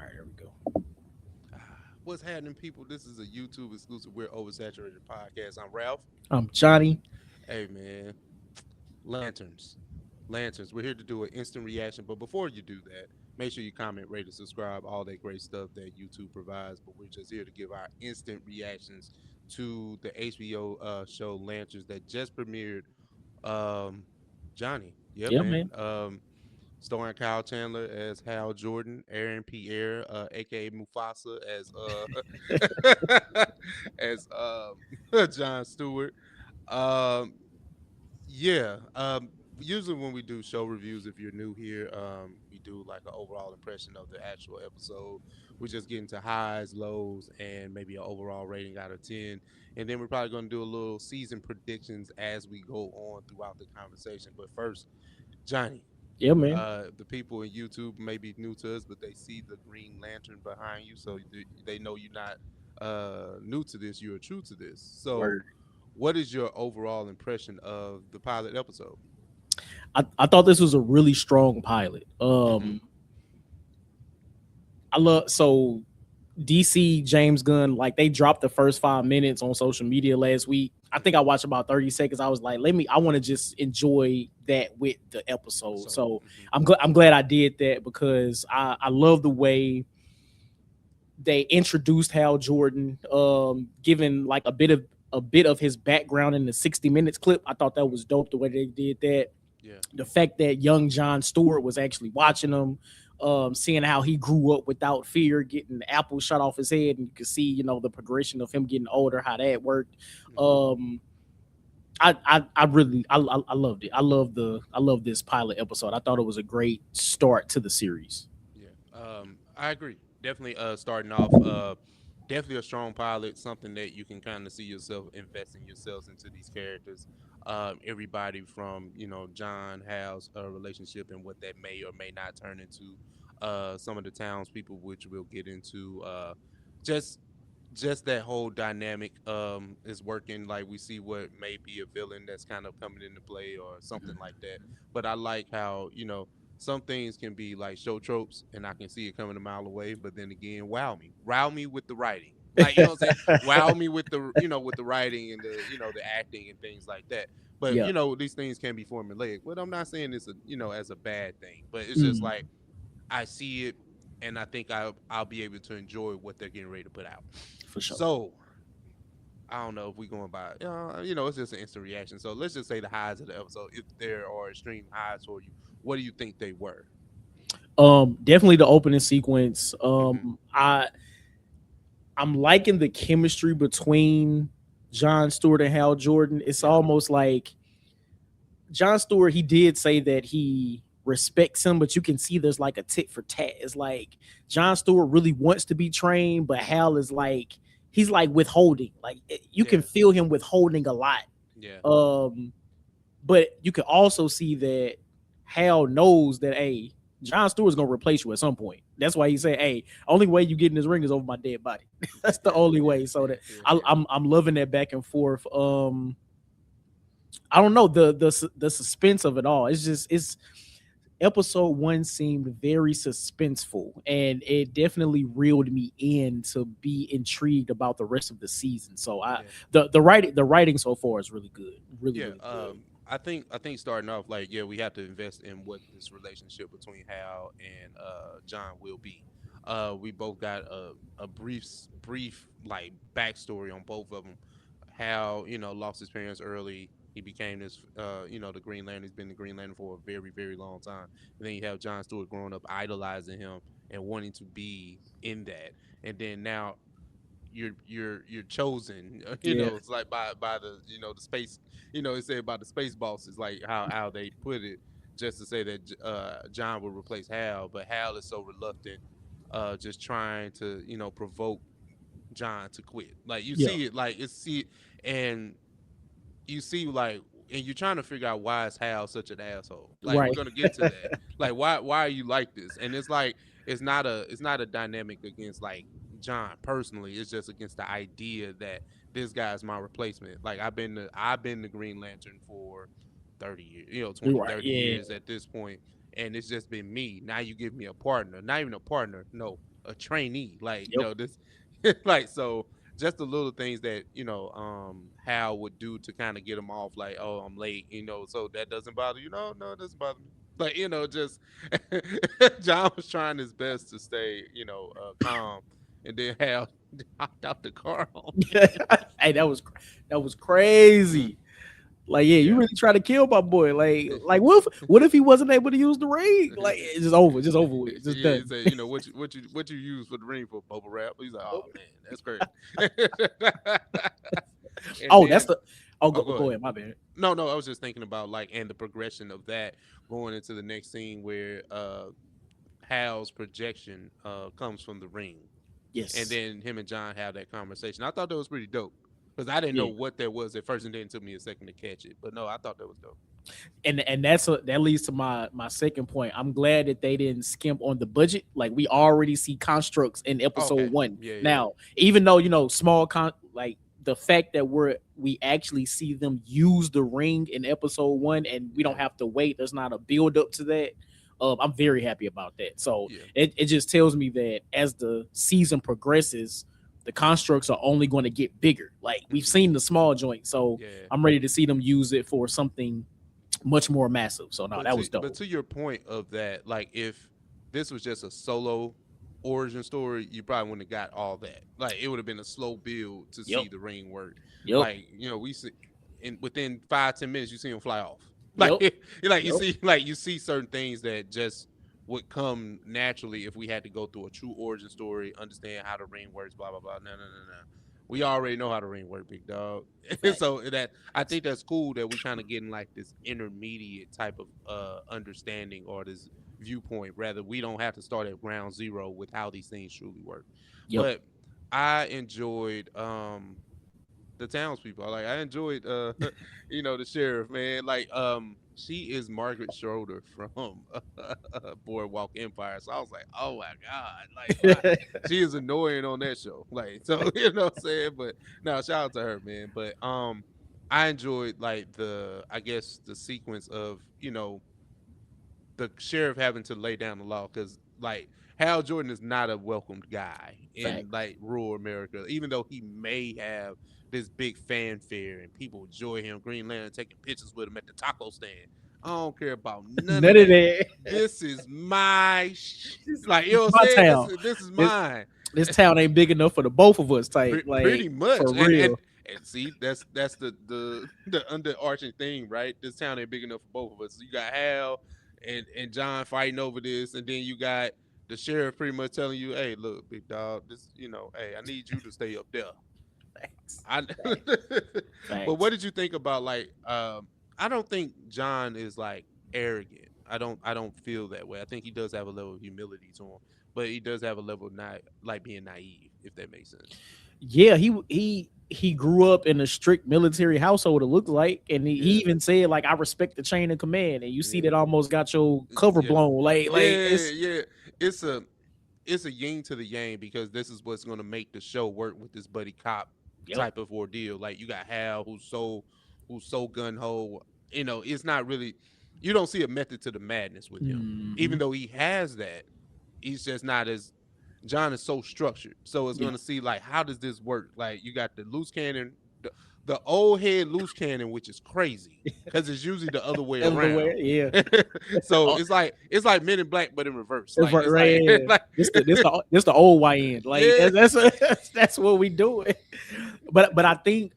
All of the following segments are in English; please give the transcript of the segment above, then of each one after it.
All right, there we go. What's happening, people? This is a YouTube exclusive. We're Oversaturated podcast. I'm Ralph. I'm Johnny. Hey, man. Lanterns. Lanterns. We're here to do an instant reaction. But before you do that, make sure you comment, rate, and subscribe. All that great stuff that YouTube provides. But we're just here to give our instant reactions to the HBO show Lanterns that just premiered. Um, Johnny. Yeah, Yeah, man. man. Starring Kyle Chandler as Hal Jordan, Aaron Pierre, aka Mufasa, as as John Stewart. Um, yeah. Usually when we do show reviews, if you're new here, we do like an overall impression of the actual episode. We just get into highs, lows, and maybe an overall rating out of 10. And then we're probably going to do a little season predictions as we go on throughout the conversation. But first, Johnny, Yeah, man. the people in YouTube may be new to us, but they see the Green Lantern behind you, so they know you're not new to this. You are true to this. So, Word. what is your overall impression of the pilot episode? I thought this was a really strong pilot. Mm-hmm. I love so DC James Gunn, like they dropped the first 5 minutes on social media last week. I think I Mm-hmm. watched about 30 seconds. I was like, I want to just enjoy that with the episode. So, So mm-hmm. I'm glad I did that because I love the way they introduced Hal Jordan, given like a bit of his background in the 60 minutes clip. I thought that was dope the way they did that. Yeah, The fact that young John Stewart was actually watching him, seeing how he grew up without fear, getting the apple shot off his head, and you could see, the progression of him getting older, how that worked. mm-hmm. Um, I really I loved it. I love this pilot episode. I thought it was a great start to the series. Yeah. I agree. Definitely. Starting off. Definitely a strong pilot. Something that you can kind of see yourself investing yourselves into these characters. Everybody from John Hal's relationship and what that may or may not turn into. Some of the townspeople, which we'll get into. Just just that whole dynamic is working. Like we see what may be a villain that's kind of coming into play or something like that. But I like how some things can be like show tropes and I can see it coming a mile away, but then again, wow me with the writing, like what I'm saying, wow me with the with the writing and the the acting and things like that. But Yeah. these things can be formulaic, but I'm not saying this as a bad thing, but it's just Mm, like I see it, and I think I'll be able to enjoy what they're getting ready to put out. for sure. So I don't know if we're going by, it's just an instant reaction. So let's just say the highs of the episode, if there are extreme highs for you, what do you think they were? Definitely the opening sequence. Mm-hmm. I'm liking the chemistry between John Stewart and Hal Jordan. It's Yeah, almost like John Stewart, he did say that he respects him, but you can see there's like a tit for tat. It's like John Stewart really wants to be trained, but Hal is like he's like withholding. Like you can yeah, feel him withholding a lot. yeah, Um, but you can also see that Hal knows that John Stewart's gonna replace you at some point. That's why he said, only way you get in this ring is over my dead body. That's the yeah, only yeah, way. So yeah, that yeah, I, yeah. I'm loving that back and forth. I don't know the suspense of it all. It's episode one seemed very suspenseful, and it definitely reeled me in to be intrigued about the rest of the season. So Yeah. the writing so far is really good, really Yeah, really good. I think starting off, like, yeah, we have to invest in what this relationship between Hal and John will be. We both got a brief like backstory on both of them. Hal, lost his parents early. He became this, the Green Lantern. He's been the Green Lantern for a very, very long time. And then you have John Stewart growing up idolizing him and wanting to be in that. And then now you're chosen. Yeah, It's like by the the space. It said about the space bosses, like how they put it, just to say that John will replace Hal, but Hal is so reluctant, just trying to provoke John to quit. Like you yeah, see it, like and you see like. And you're trying to figure out why is Hal such an asshole. Like we're right. gonna get to that. Like why are you like this? And it's like it's not a dynamic against like John personally. It's just against the idea that this guy's my replacement. Like I've been the Green Lantern for 30 years, 20, Right. 30 Yeah. years at this point, and it's just been me. Now you give me a partner, not even a partner, no, a trainee. Like, Yep. this, like, so just the little things that, Hal would do to kind of get him off, like, oh, I'm late, so that doesn't bother you. No, no, it doesn't bother me. Like, just John was trying his best to stay, calm, and then Hal hopped out the car on Hey, that was him. crazy. Like, yeah, you Yeah. really try to kill my boy. Like what if he wasn't able to use the ring? Like, it's just over with, just Yeah, he done. said, what you use for the ring for bubble wrap? He's like, oh man, that's crazy. And Oh, that's then, the. Oh, oh, go, go go ahead. ahead. My bad. No, I was just thinking about, like, and the progression of that going into the next scene where Hal's projection comes from the ring, and Yes. then him and John have that conversation. I thought that was pretty dope because I didn't know Yeah. what that was at first, and then it took me a second to catch it. But no, I thought that was dope. And that leads to my second point. I'm glad that they didn't skimp on the budget. Like, we already see constructs in episode Okay, one. yeah, yeah, Now, even though small like the fact that we actually see them use the ring in episode one, and we don't yeah, have to wait. There's not a build up to that. I'm very happy about that. So yeah, it just tells me that as the season progresses, the constructs are only going to get bigger. Like, we've hmm seen the small joint, so yeah. I'm ready to see them use it for something much more massive. So no, But that to was but dope. to your point of that, like, if this was just a solo origin story, you probably wouldn't have got all that. Like, it would have been a slow build to Yep. see the ring work. Yep. Like, we see within 5-10 minutes you see him fly off. Like, Yep. like Yep. you see certain things that just would come naturally if we had to go through a true origin story, understand how the ring works, blah blah blah. No, no, no, no. We already know how the ring work, big dog. Fact. So that I think that's cool that we kind of getting like this intermediate type of understanding or this viewpoint. Rather, we don't have to start at ground zero with how these things truly work. Yep. But I enjoyed the townspeople. Like, I enjoyed the sheriff, man. Like, she is Margaret Schroeder from Boardwalk Empire. So I was like, oh my god, like, why she is annoying on that show. Like, so you know what I'm saying? But no, shout out to her, man. But I enjoyed, like, I guess the sequence of, the sheriff having to lay down the law because, like, Hal Jordan is not a welcomed guy Fact. in, like, rural America, even though he may have this big fanfare and people enjoy him. Green Lantern taking pictures with him at the taco stand. I don't care about none of None of that. that. This is my like, you It's know what I'm my saying. This town. is this is This mine. this town ain't big enough for the both of us type. Pretty Like, much, for and real. see, that's the underarching thing, right? This town ain't big enough for both of us. So you got Hal and John fighting over this, and then you got the sheriff pretty much telling you, "Hey, look, big dog, this, hey, I need you to stay up there." Facts. I, Facts. but what Facts. did you think about, like, I don't think John is, like, arrogant. I don't feel that way. I think he does have a level of humility to him, but he does have a level of not, like, being naive, if that makes sense. Yeah, he grew up in a strict military household, it looks like, and he Yeah, even said, like, I respect the chain of command, and you see yeah, that almost got your cover yeah, blown. Like yeah, it's yeah. It's a yin to the yang because this is what's going to make the show work with this buddy cop yep. type of ordeal. Like, you got Hal who's so gun ho. It's not really, you don't see a method to the madness with him, even Mhm. though he has that. He's just not as John is so structured. So it's Yeah. going to see, like, how does this work? Like, you got the loose cannon, the old head loose cannon, which is crazy because it's usually the other way Everywhere, around. yeah. So Oh, it's like Men in Black, but in reverse. it's Like, right, it's right, like yeah. like This the old YN. Like, yeah, that's what we do. But I think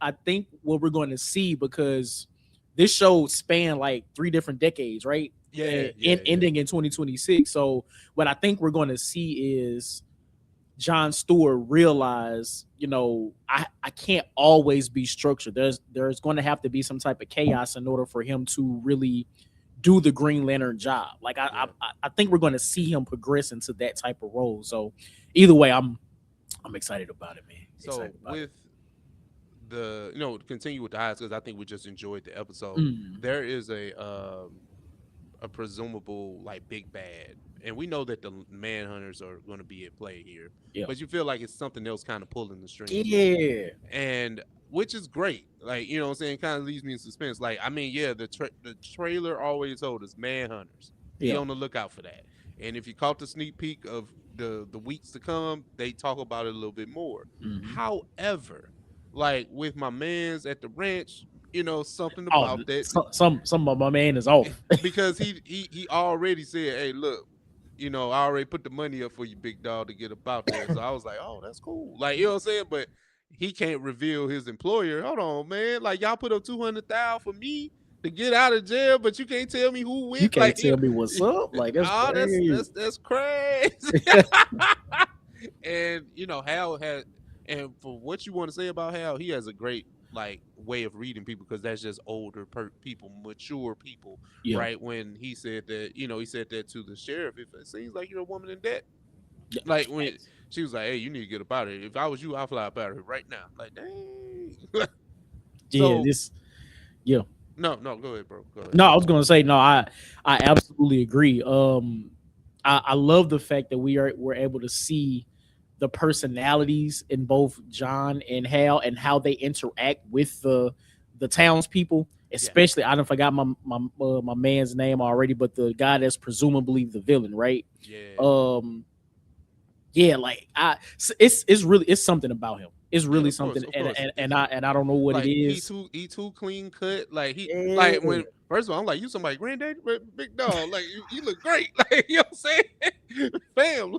what we're going to see, because this show spanned like three different decades, right? yeah, In yeah, yeah, ending in 2026. So what I think we're going to see is John Stewart realize, I can't always be structured. There's going to have to be some type of chaos in order for him to really do the Green Lantern job. Like, yeah. I think we're going to see him progress into that type of role. So either way, I'm excited about it, man. So Excited about it. with to continue with the highs because I think we just enjoyed the episode. Mm, There is a presumable, like, big bad, and we know that the manhunters are going to be at play here, yeah. but you feel like it's something else kind of pulling the strings, Yeah. and which is great. Like, what I'm saying, kind of leaves me in suspense. Like, I mean, yeah, the trailer always told us manhunters. Be Yeah. on the lookout for that. And if you caught the sneak peek of the weeks to come, they talk about it a little bit more. Mhm. However, like with my man's at the ranch, something Oh, about that some of my man is off. because he already said, "Hey, look, I already put the money up for you, big dog, to get up out there." So I was like, "Oh, that's cool." Like, you know what I'm saying? But he can't reveal his employer. Hold on, man. Like, y'all put up 200,000 for me to get out of jail, but you can't tell me who You went. can't Like, tell me what's up. Like that's oh, that's crazy. that's that's crazy. And Hal had, and for what you want to say about Hal, he has a great like way of reading people because that's just older people, mature people, Yeah. right? When he said that, he said that to the sheriff. If it seems like you're a woman in debt, Yeah. like when she was like, "Hey, you need to get up out of here." If I was you, I'd fly up out of here right now. Like, dang. Yeah, So this yeah. no, no, go ahead, bro. Go ahead. No, I was gonna say no. I absolutely agree. I love the fact that we're able to see the personalities in both John and Hal and how they interact with the townspeople. Yeah, Especially, I don't forgot my man's name already, but the guy that's presumably the villain, right? yeah, Um, yeah, like it's really it's something about him. It's yeah. really Of course, something, of and course. and, It's and I and I don't know what it like he is. too clean cut. Like he like Yeah. when first of all, I'm like, you somebody granddaddy, big dog. Like you look great. Like you know what I'm saying, fam.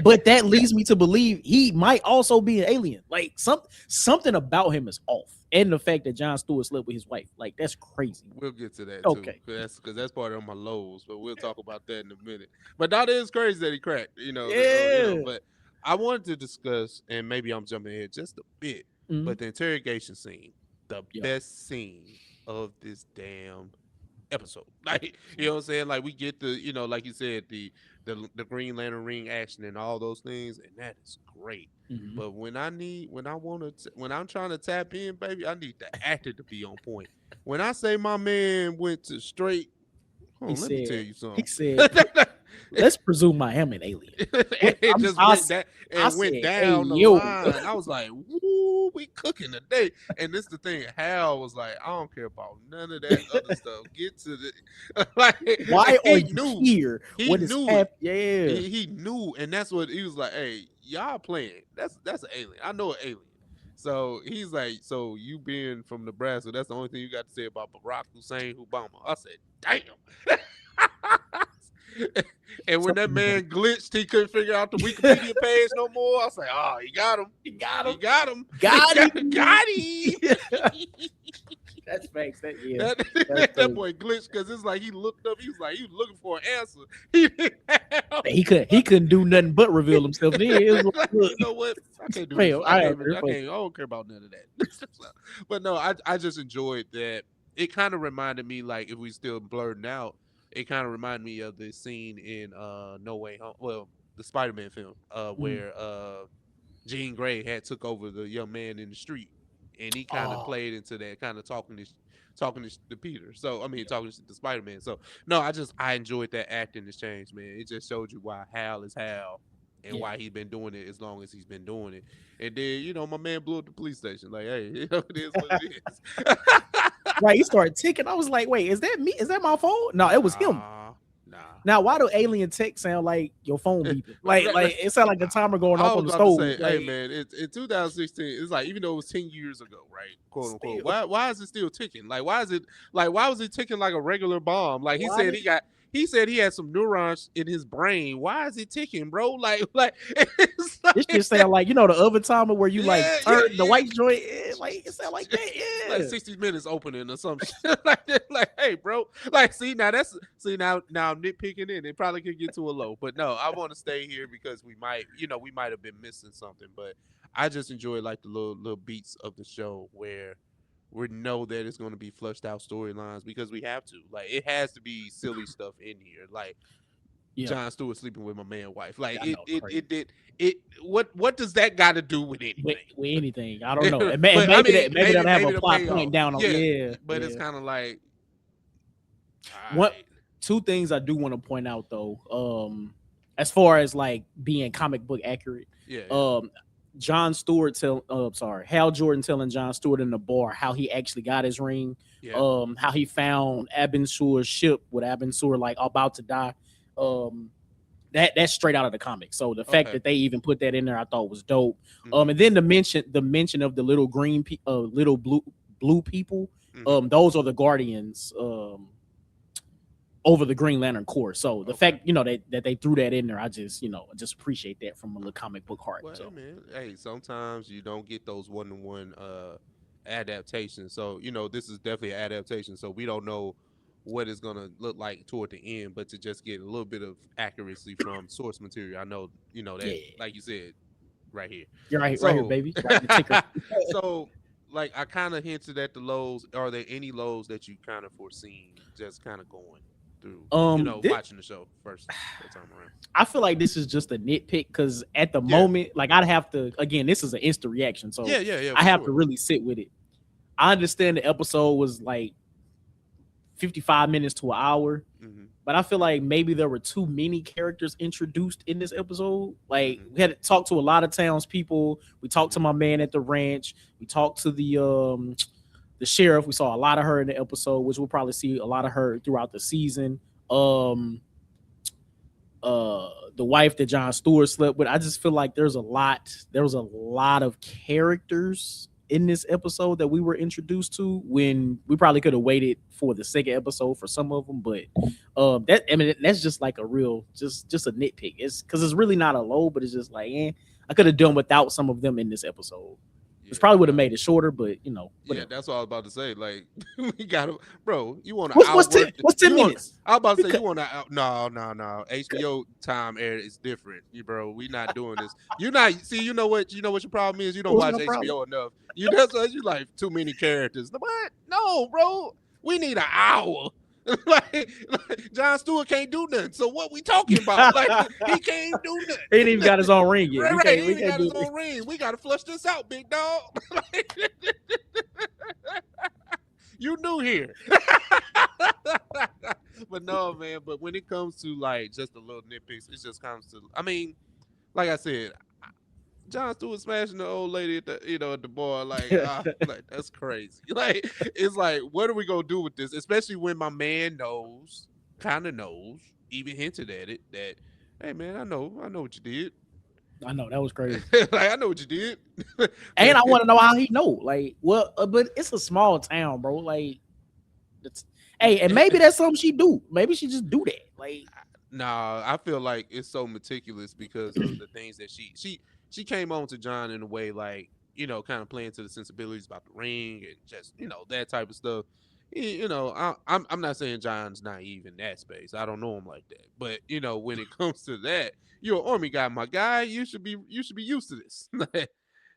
But that leads me to believe he might also be an alien. Like something about him is off, and the fact that John Stewart slept with his wife, like that's crazy. We'll get to that too, Okay. because that's part of my lows. But we'll talk about that in a minute. But that is crazy that he cracked. Yeah. But I wanted to discuss, and maybe I'm jumping ahead just a bit, Mhm. but the interrogation scene, the Yeah. best scene of this damn episode. Like, you know what I'm saying? Like we get the, like you said, the Green Lantern ring action and all those things, and that is great. Mhm. But when I'm trying to tap in, baby, I need the actor to be on point. When I say my man went to straight, He let me tell said you he something. said let's presume I am an alien. And it just I went said that I and said, went hey down the yo. line. I was like, "Woo, we cooking today." And this the thing. Hal was like, "I don't care about none of that other stuff. Get to the Why like." are He you knew, here? he What is knew it. happening? Yeah. He knew, and that's what he was like. Hey, y'all playing? That's an alien. I know an alien. So he's like, so you being from Nebraska, that's the only thing you got to say about Barack Hussein Obama. I said, damn. And when that Something about man glitched, he couldn't figure out the Wikipedia page no more. I was like, oh, he got him. you got He him. got him. He Got him. got him. That's facts. That yeah. that, That's that crazy. boy glitched because it's like he looked up. He was like, he was looking for an answer. He didn't have. He couldn't do nothing but reveal himself. Then it was like, Like, look, you know what? I can't do this. fail. I am I can't. I don't care about none of that. But no, I just enjoyed that. It kind of reminded me, like, if we still blurring out, it kind of reminded me of the scene in No Way Home. Well, the Spider-Man film, Mm. where Jean Grey had took over the young man in the street, and he kind of Oh, played into that, kind of talking to Peter. So I mean, talking to Spider-Man. So no, I enjoyed that acting exchange, man. It just showed you why Hal is Hal. And yeah. why he's been doing it as long as he's been doing it, and then my man blew up the police station. Like, hey, it is what it is. Right. He started ticking. I was like, wait, is that me? Is that my phone? No, it was him. Nah, nah. Now, why do alien tech sound like your phone beeping? Like it sounded like the timer going I off was on the about to stove. say, hey Like man, it's in 2016. It's like even though it was 10 years ago, right? Quote unquote. still, Why is it still ticking? Like why was it ticking like a regular bomb? Like why did he said he had some neurons in his brain. Why is it ticking, bro? Like it's this like, shit sound like the oven timer where you like yeah, yeah, turn the yeah. white joint? Like it sound like that. Like Yeah. 60 minutes opening or some shit like that. Like, hey, bro. Like, now I'm nitpicking it. It probably could get to a low, but no, I want to stay here because we might have been missing something. But I just enjoy like the little beats of the show where we know that it's going to be flushed out storylines because we have to. Like, it has to be silly stuff in here. Like Yeah. John Stewart sleeping with my man wife. Like I know, crazy. it did it. What does that got to do with anything? With anything. I don't know. And, But I mean, maybe that'll have a maybe the plot point payoff. down on. Yeah, Yeah, but it's yeah. kind of like, all What right, two things I do want to point out though. As far as like being comic book accurate, yeah, yeah, um, John Stewart sorry, Hal Jordan telling John Stewart in the bar how he actually got his ring. yeah, How he found Abin Sur's ship with Abin Sur like about to die. Um, That's straight out of the comic. So the fact Okay. that they even put that in there, I thought was dope. Mm-hmm. And then the mention of the little little blue people. Mm-hmm. Those are the Guardians. Over the Green Lantern Corps. So the Okay. fact, that they threw that in there, I just, just appreciate that from a little comic book heart. Well, hey, So man, hey, sometimes you don't get those one-to-one adaptations. So this is definitely an adaptation. So we don't know what it's gonna look like toward the end, but to just get a little bit of accuracy from source material, I know that, yeah, like you said, right here. you're right here, So, baby. Right, the ticker. so like I kind of hinted at the lows. Are there any lows that you kind of foreseen just kind of going through, This, watching the show first time around? I feel like this is just a nitpick because at the Yeah, moment, like I'd have to again, this is an instant reaction, so yeah, yeah, yeah, I for have to sure. really sit with it. I understand the episode was like 55 minutes to an hour, Mm-hmm. but I feel like maybe there were too many characters introduced in this episode. Like Mm-hmm. we had to talk to a lot of townspeople. We talked to Mm-hmm. my man at the ranch. We talked to the sheriff. We saw a lot of her in the episode, which we'll probably see a lot of her throughout the season. The wife that John Stewart slept with. I just feel like there was a lot of characters in this episode that we were introduced to when we probably could have waited for the second episode for some of them, but that's just like a real just a nitpick. It's because it's really not a low, but it's just like I could have done without some of them in this episode. Which Yeah, probably would have nah. made it shorter, but Yeah, whatever. that's what I was about to say. Like, we gotta, bro. You want to What's outwork? 10 You want? minutes? I was about to say Because, you want to out. No, no, no. HBO time air is different, bro. We not doing this. You not see. You know what? You know what your problem is. You don't what's watch my problem? HBO enough. That's why you like too many characters. What? No, bro. We need an hour. like John Stewart can't do nothing. So what we talking about? Like he can't do He ain't even nothing. got his own ring yet. Right, We right. can't. He We ain't can't got do his it. own ring. We gotta flush this out, big dog. You new here. But no, man. But when it comes to like just the little nitpicks, it just comes to. I mean, like I said, John Stewart smashing the old lady at the at the bar, like that's crazy. Like it's like, what are we gonna do with this? Especially when my man kind of knows, even hinted at it that, hey man, I know what you did. I know that was crazy, Like I know what you did. and I want to know how he know. Like, well, but it's a small town, bro. Like, it's hey, and maybe that's something she do. Maybe she just do that. Like, Nah, I feel like it's so meticulous because of the things that she came on to John in a way like kind of playing to the sensibilities about the ring and just that type of stuff. I'm not saying John's naive in that space. I don't know him like that, but when it comes to that, you're an army guy, my guy. You should be used to this.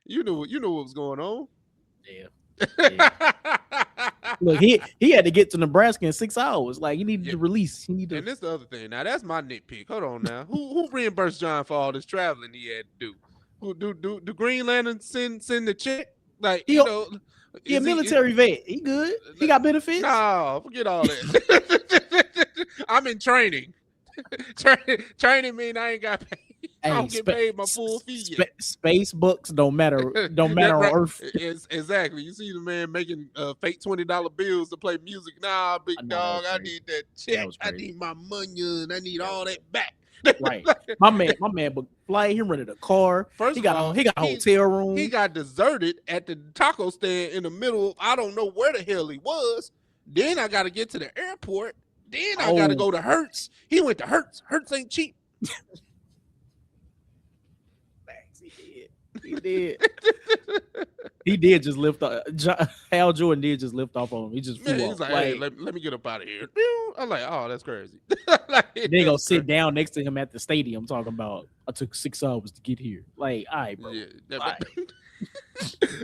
You know what was going on. yeah, yeah. Look, he had to get to Nebraska in 6 hours. Like, he needed Yeah, to release. He needed and to. this the other thing. Now that's my nitpick. Hold on now. Who reimbursed John for all this traveling he had to do? Who do Green Lantern send the check? Like He he a is he? military vet. He good. He got benefits. No, forget all that. I'm in training. Training mean I ain't got paid. I Hey, don't get paid my full fee yet. space books don't matter. Don't That matter on right. Earth. Exactly. You see the man making fake $20 bills to play music. Nah, big I know that dog, was I crazy. need that That check. was I crazy. need my money and I need That all was that crazy. back. Right. My man, but like he rented a car. First He of got all, a hotel he room. got deserted at the taco stand in the middle of, I don't know where the hell he was. Then I got to get to the airport. Then I got to Oh, go to Hertz. He went to Hertz. Hertz ain't cheap. thanks. He did. He did. He did just lift off. Hal Jordan did just lift off on him. He just Man, flew he's off. like, hey, Like, let me get up out of here. I'm like, oh, that's crazy. Like, they go that's sit crazy. down next to him at the stadium talking about I took 6 hours to get here. Like, all right, bro. Yeah, All right.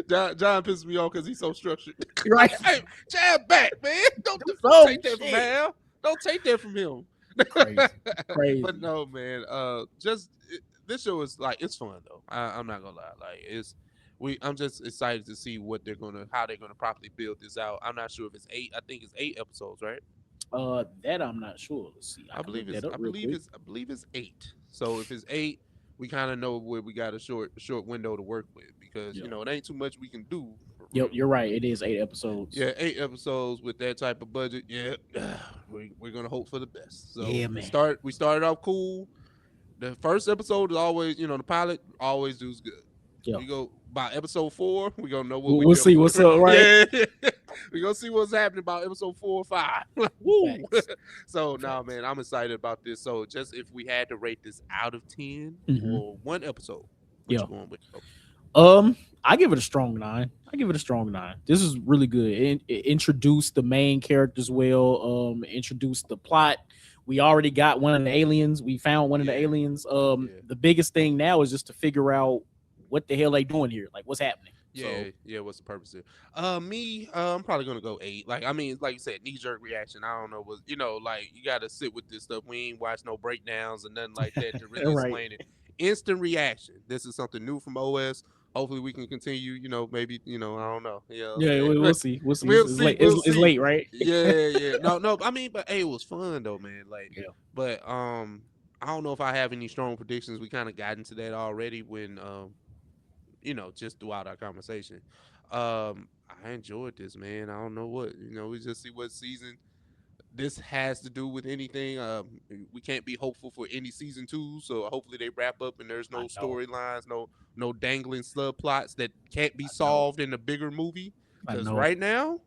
John pisses me off because he's so structured. Right. Hey, jab back, man. Don't Oh, take that from shit. Hal. Don't take that from him. Crazy. Crazy. But no, man. This show is like, it's fun though. I'm not gonna lie. Like I'm just excited to see how they're gonna properly build this out. I'm not sure if it's 8. I think it's 8 episodes, right? That I'm not sure. Let's see. I I can look believe that it's up I real believe quick. it's I believe it's 8. So if it's 8, we kind of know where we got a short window to work with because Yeah. it ain't too much we can do. Yep, you're right. It is 8 episodes. Yeah, 8 episodes with that type of budget. Yeah, we're gonna hope for the best. So Yeah, man. we started off cool. The first episode is always, the pilot always does good. Yeah, We go by episode 4, we gonna know what we'll, we we'll dealing see with. what's up, right? Yeah, we gonna see what's happening about episode 4 or 5. Like, woo! Facts, So nah, facts. man, I'm excited about this. So just if we had to rate this out of 10 Hmm. for one episode, what Yeah. you going with, bro? I give it a strong 9. I give it a strong 9. This is really good. It introduced the main characters well. Introduced the plot. We already got one of the aliens. We found one of the Yeah, aliens. yeah. The biggest thing now is just to figure out what the hell they doing here. Like, what's happening? So, Yeah, yeah. What's the purpose here? Me, I'm probably gonna go 8. Like, I mean, like you said, knee jerk reaction. I don't know what like you got to sit with this stuff. We ain't watch no breakdowns or nothing like that to really right. explain it. Instant reaction. This is something new from OS. Hopefully, we can continue. Maybe I don't know. You know what I'm Yeah, saying? we'll see. We'll see. We'll It's see. late. We'll It's see. late, right? Yeah, yeah. No, no. I mean, but hey, it was fun though, man. Like, Yeah. but I don't know if I have any strong predictions. We kind of got into that already when just throughout our conversation. I enjoyed this, man. I don't know what, we just see what season this has to do with anything. We can't be hopeful for any season 2, so hopefully they wrap up and there's I no know. storylines, no dangling subplots that can't be I know. solved in a bigger movie. I Cause know. right now,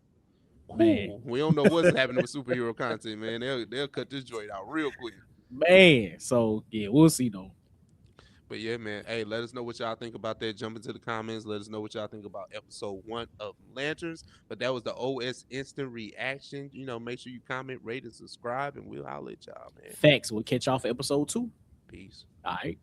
Man. we don't know what's happening with superhero content, man. They'll cut this joint out real quick. Man. So yeah, we'll see though. But yeah, man. Hey, let us know what y'all think about that. Jump into the comments. Let us know what y'all think about episode 1 of Lanterns. But that was the OS instant reaction. Make sure you comment, rate, and subscribe, and we'll holler at y'all, man. Facts. We'll catch y'all for episode 2. Peace. All right.